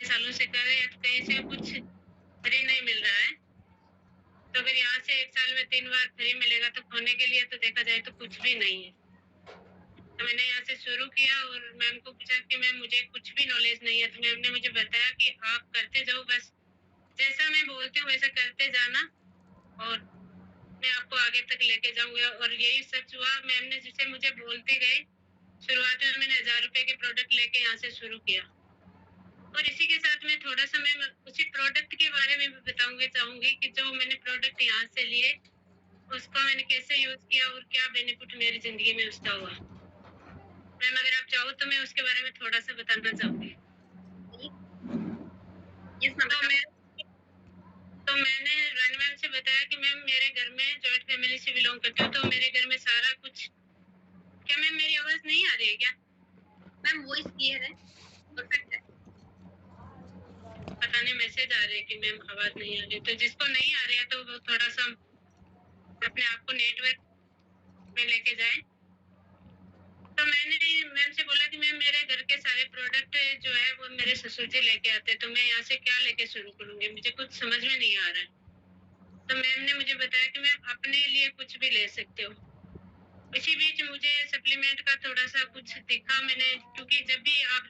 सालों से कर रहे हैं, कहीं से कुछ फ्री नहीं मिल रहा है। तो अगर यहाँ से 1 साल में 3 बार फ्री मिलेगा तो खोने के लिए तो देखा जाए तो कुछ भी नहीं है। तो मैंने यहाँ से शुरू किया और मैम को पूछा कि मैम मुझे कुछ भी नॉलेज नहीं है, तो मैम ने मुझे बताया कि आप करते जाओ, बस जैसा मैं बोलती हूँ वैसा करते जाना और मैं आपको आगे तक लेके जाऊंगा। और यही सच हुआ, मैम ने जिसे मुझे बोलते गए। शुरुआत में मैंने 1000 रुपए के प्रोडक्ट लेके यहाँ से शुरू किया और इसी के साथ में थोड़ा सा मैं उसी प्रोडक्ट के बारे में भी बताऊंगी चाहूंगी कि जो मैंने प्रोडक्ट यहाँ से लिए उसको मैंने कैसे यूज किया और क्या बेनिफिट मेरी जिंदगी में उसका हुआ। मैम अगर आप चाहो तो मैं उसके बारे में थोड़ा सा बताना चाहूंगी। तो मैंने रानी मैम से बताया कि मैम मेरे घर में जॉइंट फैमिली से बिलोंग करती हूँ, तो मेरे घर में सारा कुछ। क्या मैम मेरी आवाज नहीं आ रही है क्या? मैम वॉइस क्लियर है, परफेक्ट है। पता नहीं मैसेज आ रहे हैं कि मैम आवाज नहीं आ रही, तो जिसको नहीं आ रही है तो वो थोड़ा सा अपने आप को नेटवर्क में लेके जाए। तो मैंने मैम से बोला कि मैम मेरे घर के सारे प्रोडक्ट जो है वो मेरे ससुर जी लेके आते हैं, तो मैं यहाँ से क्या लेके शुरू करूंगी, मुझे कुछ समझ में नहीं आ रहा है। तो मैम ने मुझे बताया कि मैम अपने लिए कुछ भी ले सकते हो। इसी बीच मुझे सप्लीमेंट का थोड़ा सा कुछ दिखा मैंने, क्योंकि जब भी आप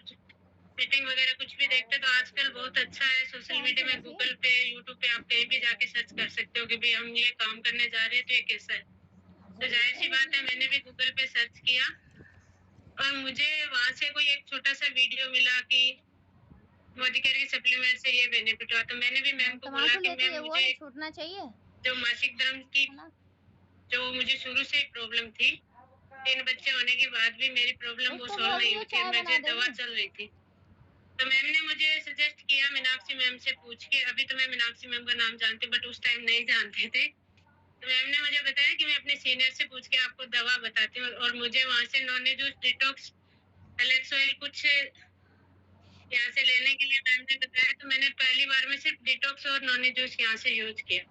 मीटिंग वगैरह कुछ भी देखते तो आजकल बहुत अच्छा है सोशल मीडिया में, गूगल पे यूट्यूब पे आप कहीं भी जाके सर्च कर सकते हो कि भाई हम ये काम करने जा रहे हैं तो ये कैसा है। तो जाहिर सी बात है मैंने भी गूगल पे सर्च किया और मुझे वहां से कोई एक छोटा सा वीडियो मिला कि मोदी केयर के सप्लीमेंट से ये बेनिफिट हुआ। तो मैंने भी मैम को बोला कि मैम मुझे छूटना चाहिए जो मासिक धर्म की है ना। जो मुझे शुरू से ही प्रॉब्लम थी, 3 बच्चे होने के बाद भी मेरी प्रॉब्लम वो इसको सॉल्व बोल नहीं दियो हुई थी, चाय बना मुझे दवा देगी। चल रही थी। तो मैम ने मुझे सजेस्ट किया मीनाक्षी मैम से पूछ के, अभी तो मैं मीनाक्षी मैम का नाम जानती हूँ बट उस टाइम नहीं जानते थे। तो मैम ने मुझे बताया कि मैं अपने सीनियर से पूछ के आपको दवा बताती हूँ, और मुझे वहां से Noni juice detox Alex oil कुछ यहाँ से लेने के लिए मैम ने बताया, तो मैंने पहली बार में सिर्फ डिटॉक्स और नॉनी जूस यहाँ से यूज किया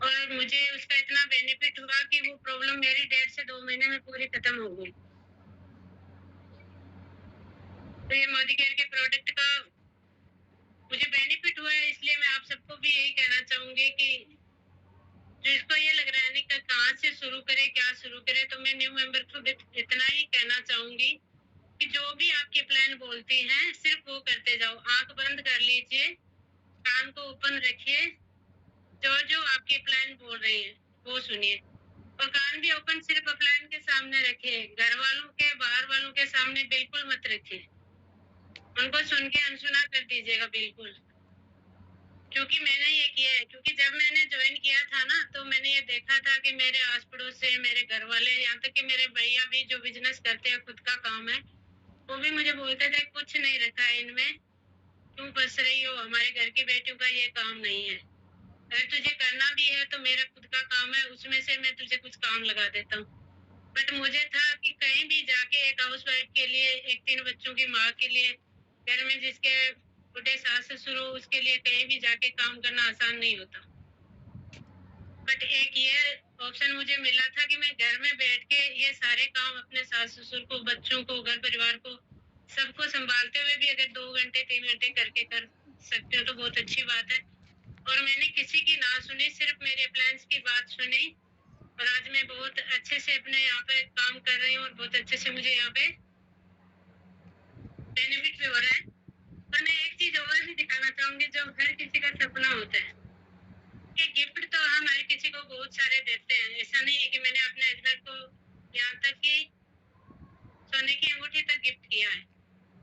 और मुझे उसका इतना बेनिफिट हुआ कि वो प्रॉब्लम मेरी 1.5 से 2 महीने में पूरी खत्म हो गई। तो ये मोदी केयर के प्रोडक्ट का मुझे बेनिफिट हुआ है, इसलिए मैं आप सबको भी यही कहना चाहूंगी कि जिसको ये लग रहा है नहीं कि कहाँ से शुरू करे क्या शुरू करे, तो मैं न्यू मेंबर को इतना ही कहना चाहूंगी कि जो भी आपके प्लान बोलती हैं सिर्फ वो करते जाओ, आंख बंद कर लीजिए, कान को ओपन रखिए, जो जो आपके प्लान बोल रहे हैं वो सुनिए और कान भी ओपन सिर्फ प्लान के सामने रखिए, घर वालों के बाहर वालों के सामने बिल्कुल मत रखिए, उनको सुन के अनसुना कर दीजिएगा बिल्कुल। क्योंकि मैंने ये किया है, क्योंकि जब मैंने ज्वाइन किया था ना तो मैंने ये देखा था कि मेरे आस पड़ोस से मेरे घर वाले, यहाँ तक कि मेरे भैया भी जो बिजनेस करते हैं खुद का काम है, वो भी मुझे बोलते थे कुछ नहीं रखा है इनमें, क्यों फंस रही हो, हमारे घर की बेटियों का ये काम नहीं है, अगर तुझे करना भी है तो मेरा खुद का काम है उसमें से मैं तुझे कुछ काम लगा देता हूँ। बट मुझे था कि कहीं भी जाके एक हाउस वाइफ के लिए, एक 3 बच्चों की माँ के लिए, घर में जिसके बुढ़े सास ससुर हो उसके लिए कहीं भी जाके काम करना आसान नहीं होता। बट एक ये ऑप्शन मुझे मिला था कि मैं घर में बैठ के ये सारे काम अपने सास ससुर को, बच्चों को, घर परिवार को, सबको संभालते हुए भी अगर 2 घंटे 3 घंटे करके कर सकते हो तो बहुत अच्छी बात है। और मैंने किसी की ना सुनी, सिर्फ मेरे प्लान्स की बात सुनी और आज मैं बहुत अच्छे से अपने यहाँ पे काम कर रही हूँ और बहुत अच्छे से मुझे यहाँ पे बेनिफिट भी हो रहा है। और मैं एक चीज और भी दिखाना चाहूंगी जो हर किसी का सपना होता है कि गिफ्ट तो हम हर किसी को बहुत सारे देते हैं, ऐसा नहीं है कि मैंने अपने हस्बैंड को यहाँ तक कि सोने की अंगूठी तक गिफ्ट किया है,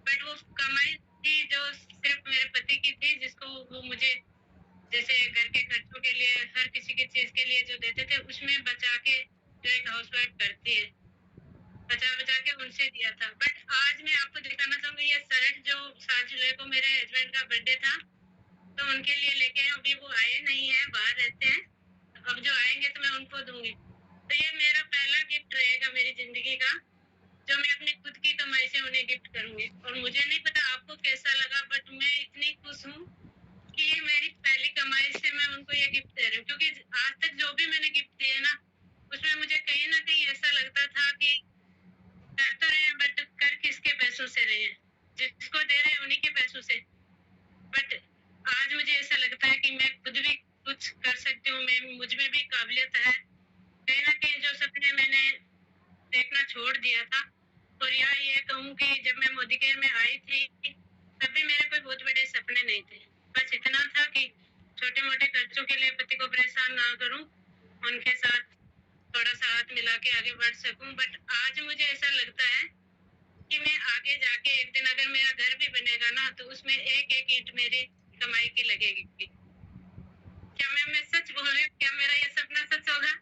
बट वो कमाई थी जो सिर्फ मेरे पति की थी, जिसको वो मुझे जैसे घर के खर्चों के लिए, हर किसी की चीज के लिए जो देते थे उसमें बचा के, जो एक हाउसवाइफ करती है, बचा बचा के उनसे दिया था। बट आज मैं आपको दिखाना चाहूंगी ये शर्ट जो 7 जुलाई को मेरे हस्बैंड का बर्थडे था तो उनके लिए लेके आए, अभी वो आए नहीं है, बाहर रहते हैं, अब जो आएंगे तो मैं उनको दूंगी। तो ये मेरा पहला गिफ्ट रहेगा मेरी जिंदगी का, जो मैं अपनी खुद की कमाई से उन्हें गिफ्ट करूंगी। और मुझे नहीं पता आपको कैसा लगा, बट मैं इतनी खुश हूँ कि ये मेरी पहली कमाई से मैं उनको ये गिफ्ट दे रही हूँ, क्योंकि आज तक जो भी मैंने गिफ्ट दिए ना उसमें मुझे कहीं ना कहीं ऐसा लगता था कि कर तो रहे हैं बट कर किसके पैसों से रहे हैं, जिसको दे रहे हैं उन्हीं के पैसों कि जब मैं मोदी केयर में आई थी तब भी मेरे कोई बहुत बड़े सपने नहीं थे। बस इतना था कि छोटे मोटे खर्चों के लिए पति को परेशान ना करूं, उनके साथ थोड़ा सा हाथ मिला के आगे बढ़ सकूं। बट आज मुझे ऐसा लगता है कि मैं आगे जाके एक दिन अगर मेरा घर भी बनेगा ना तो उसमें एक एक ईंट मेरी कमाई की लगेगी। क्या मैं सच बोल रही हूँ? क्या मेरा ये सपना सच होगा?